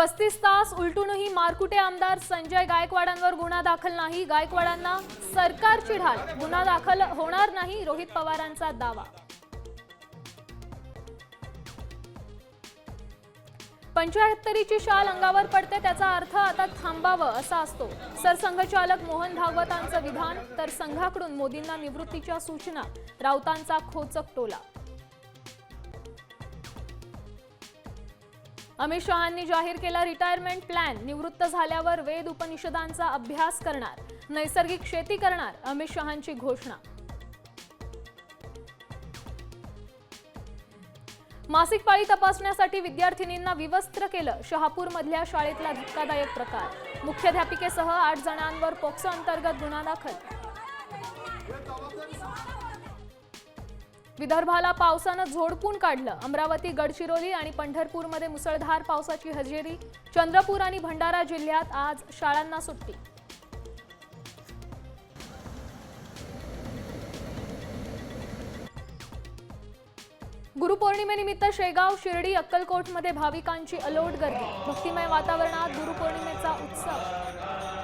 35 तास उलटूनही मारकुटे आमदार संजय गायकवाडांवर गुन्हा दाखल नाही। गायकवाडांना सरकारची ढाल, गुन्हा दाखल होणार नाही, रोहित पवारांचा दावा। 75ची शाल अंगावर पडते त्याचा अर्थ आता थांबावं असा असतो। सरसंघचालक मोहन भागवतांचं विधान, तर संघाकडून मोदींना निवृत्तीच्या सूचना। राऊतांचा खोचक टोला। अमित शहांनी जाहीर केला रिटायरमेंट प्लॅन। निवृत्त झाल्यावर वेद उपनिषदांचा अभ्यास करणार, नैसर्गिक शेती करणार, अमित शहांची घोषणा। मासिक पाळी तपासण्यासाठी विद्यार्थिनींना विवस्त्र केलं। शहापूरमधल्या शाळेतला धक्कादायक प्रकार। मुख्याध्यापिकेसह 8 जणांवर पोक्सो अंतर्गत गुन्हा दाखल। विदर्भाला पावसानं झोडपून काढलं। अमरावती, गडचिरोली आणि पंढरपूरमध्ये मुसळधार पावसाची हजेरी। चंद्रपूर आणि भंडारा जिल्ह्यात आज शाळांना सुट्टी। गुरुपौर्णिमेनिमित्त शेगाव, शिर्डी, अक्कलकोटमध्ये भाविकांची अलोट गर्दी। भक्तिमय वातावरणात गुरुपौर्णिमेचा उत्सव।